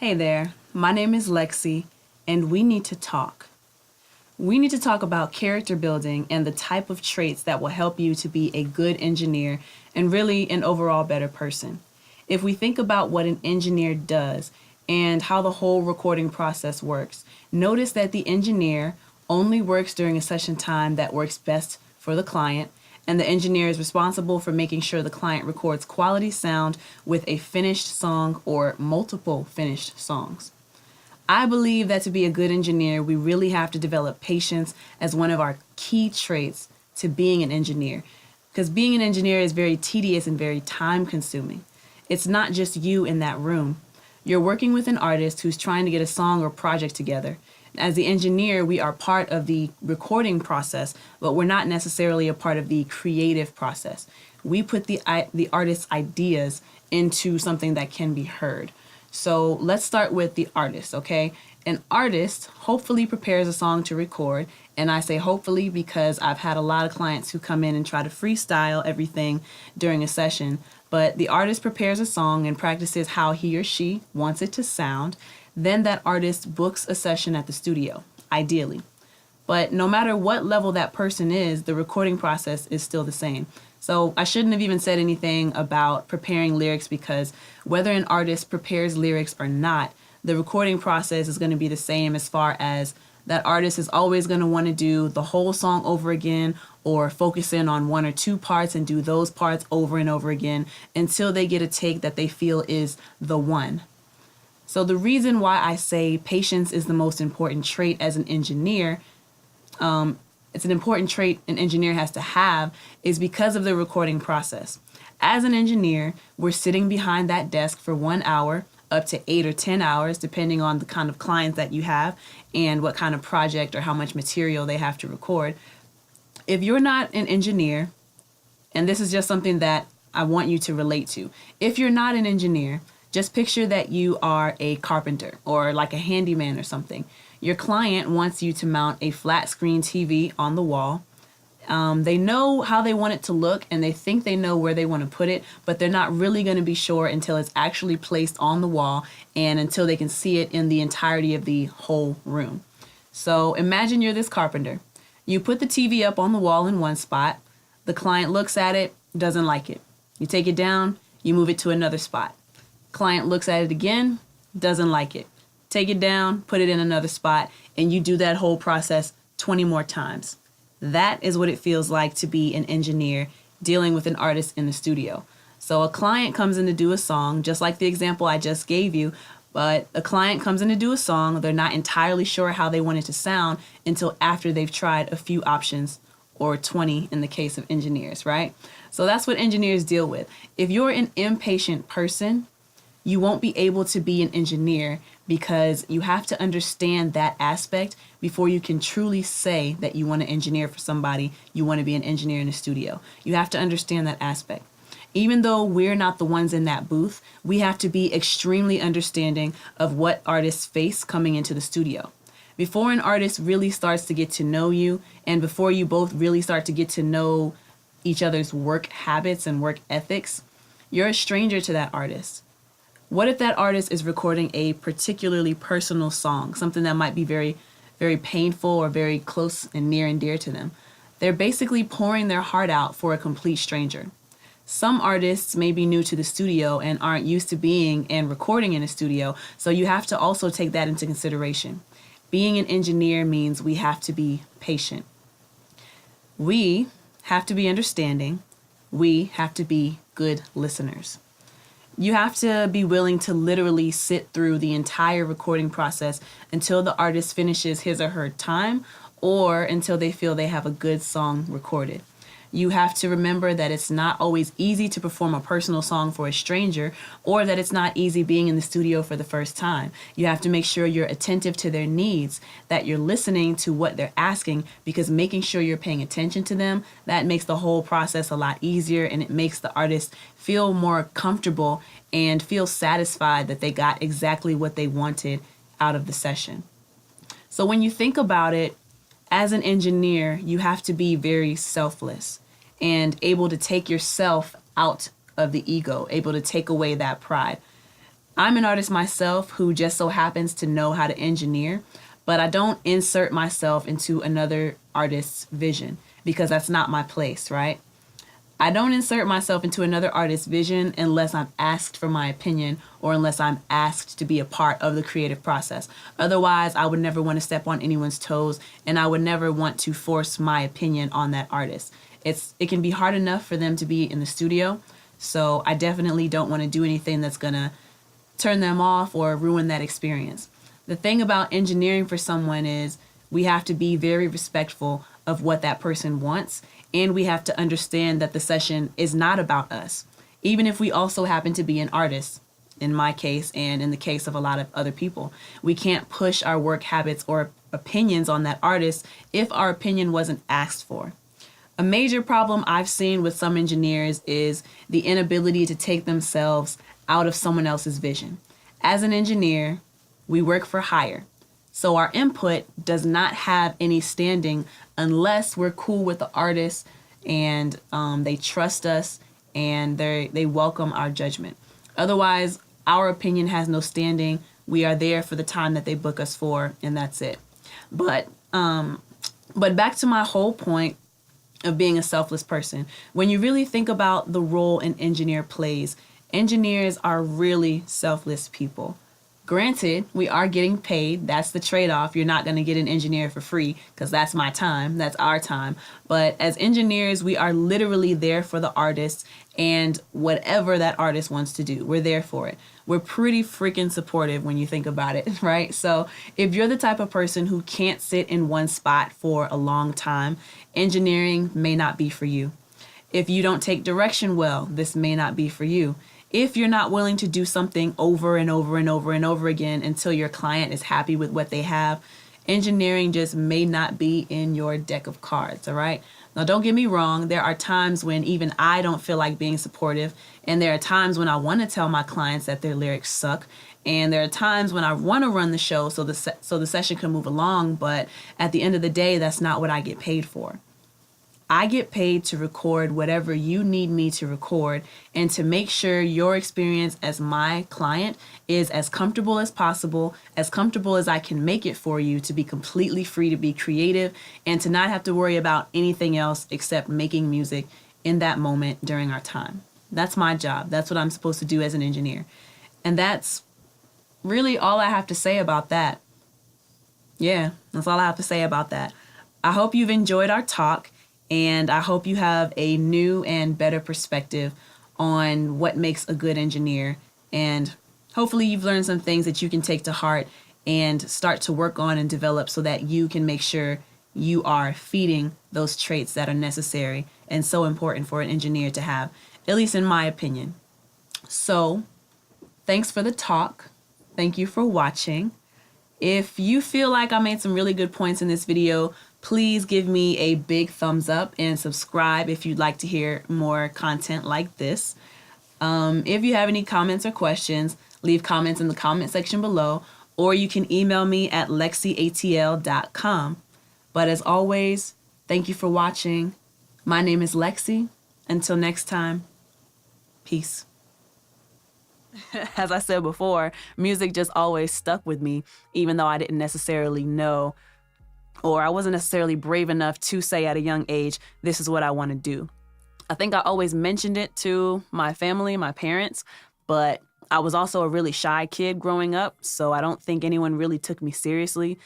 Hey there, my name is LexC, and we need to talk. We need to talk about character building and the type of traits that will help you to be a good engineer and really an overall better person. If we think about what an engineer does and how the whole recording process works, notice that the engineer only works during a session time that works best for the client, and the engineer is responsible for making sure the client records quality sound with a finished song or multiple finished songs. I believe that to be a good engineer, we really have to develop patience as one of our key traits to being an engineer. Because being an engineer is very tedious and very time consuming. It's not just you in that room. You're working with an artist who's trying to get a song or project together. As the engineer, we are part of the recording process, but we're not necessarily a part of the creative process. We put the artist's ideas into something that can be heard. So let's start with the artist, okay? An artist hopefully prepares a song to record, and I say hopefully because I've had a lot of clients who come in and try to freestyle everything during a session, but the artist prepares a song and practices how he or she wants it to sound. Then that artist books a session at the studio, ideally. But no matter what level that person is, the recording process is still the same. So I shouldn't have even said anything about preparing lyrics because whether an artist prepares lyrics or not, the recording process is going to be the same as far as that artist is always going to want to do the whole song over again or focus in on one or two parts and do those parts over and over again until they get a take that they feel is the one. So the reason why I say patience is the most important trait as an engineer, it's an important trait an engineer has to have, is because of the recording process. As an engineer, we're sitting behind that desk for 1 hour, up to 8 or 10 hours, depending on the kind of clients that you have and what kind of project or how much material they have to record. If you're not an engineer, and this is just something that I want you to relate to, if you're not an engineer, just picture that you are a carpenter or like a handyman or something. Your client wants you to mount a flat screen TV on the wall. They know how they want it to look and they think they know where they want to put it, but they're not really going to be sure until it's actually placed on the wall and until they can see it in the entirety of the whole room. So imagine you're this carpenter. You put the TV up on the wall in one spot. The client looks at it, doesn't like it. You take it down, you move it to another spot. Client looks at it again, doesn't like it. Take it down, put it in another spot, and you do that whole process 20 more times. That is what it feels like to be an engineer dealing with an artist in the studio. So a client comes in to do a song, just like the example I just gave you, but a client comes in to do a song, they're not entirely sure how they want it to sound until after they've tried a few options, or 20 in the case of engineers, right? So that's what engineers deal with. If you're an impatient person, you won't be able to be an engineer because you have to understand that aspect before you can truly say that you want to engineer for somebody, you want to be an engineer in a studio. You have to understand that aspect. Even though we're not the ones in that booth, we have to be extremely understanding of what artists face coming into the studio. Before an artist really starts to get to know you and before you both really start to get to know each other's work habits and work ethics, you're a stranger to that artist. What if that artist is recording a particularly personal song, something that might be very, very painful or very close and near and dear to them? They're basically pouring their heart out for a complete stranger. Some artists may be new to the studio and aren't used to being and recording in a studio, so you have to also take that into consideration. Being an engineer means we have to be patient. We have to be understanding. We have to be good listeners. You have to be willing to literally sit through the entire recording process until the artist finishes his or her time or until they feel they have a good song recorded. You have to remember that it's not always easy to perform a personal song for a stranger or that it's not easy being in the studio for the first time. You have to make sure you're attentive to their needs, that you're listening to what they're asking, because making sure you're paying attention to them, that makes the whole process a lot easier and it makes the artist feel more comfortable and feel satisfied that they got exactly what they wanted out of the session. So when you think about it, as an engineer, you have to be very selfless and able to take yourself out of the ego, able to take away that pride. I'm an artist myself who just so happens to know how to engineer, but I don't insert myself into another artist's vision because that's not my place, right? I don't insert myself into another artist's vision unless I'm asked for my opinion or unless I'm asked to be a part of the creative process. Otherwise, I would never want to step on anyone's toes and I would never want to force my opinion on that artist. It can be hard enough for them to be in the studio, so I definitely don't want to do anything that's going to turn them off or ruin that experience. The thing about engineering for someone is we have to be very respectful of what that person wants, and we have to understand that the session is not about us. Even if we also happen to be an artist, in my case and in the case of a lot of other people, we can't push our work habits or opinions on that artist if our opinion wasn't asked for. A major problem I've seen with some engineers is the inability to take themselves out of someone else's vision. As an engineer, we work for hire. So our input does not have any standing unless we're cool with the artist and they trust us and they welcome our judgment. Otherwise, our opinion has no standing. We are there for the time that they book us for, and that's it. But back to my whole point of being a selfless person. When you really think about the role an engineer plays, engineers are really selfless people. Granted, we are getting paid. That's the trade-off. You're not going to get an engineer for free because that's my time. That's our time. But as engineers, we are literally there for the artist and whatever that artist wants to do. We're there for it. We're pretty freaking supportive when you think about it, right? So if you're the type of person who can't sit in one spot for a long time, engineering may not be for you. If you don't take direction well, this may not be for you. If you're not willing to do something over and over and over and over again until your client is happy with what they have, engineering just may not be in your deck of cards, all right? Now, don't get me wrong. There are times when even I don't feel like being supportive, and there are times when I want to tell my clients that their lyrics suck, and there are times when I want to run the show so the session can move along, but at the end of the day, that's not what I get paid for. I get paid to record whatever you need me to record and to make sure your experience as my client is as comfortable as possible, as comfortable as I can make it for you, to be completely free to be creative and to not have to worry about anything else except making music in that moment during our time. That's my job. That's what I'm supposed to do as an engineer. And that's really all I have to say about that. Yeah, that's all I have to say about that. I hope you've enjoyed our talk. And I hope you have a new and better perspective on what makes a good engineer. And hopefully you've learned some things that you can take to heart and start to work on and develop so that you can make sure you are feeding those traits that are necessary and so important for an engineer to have, at least in my opinion. So thanks for the talk. Thank you for watching. If you feel like I made some really good points in this video, please give me a big thumbs up and subscribe if you'd like to hear more content like this. If you have any comments or questions, leave comments in the comment section below, or you can email me at lexcatl.com. But as always, thank you for watching. My name is LexC. Until next time, peace. As I said before, music just always stuck with me, even though I didn't necessarily know, or I wasn't necessarily brave enough to say at a young age, this is what I want to do. I think I always mentioned it to my family, my parents, but I was also a really shy kid growing up, so I don't think anyone really took me seriously.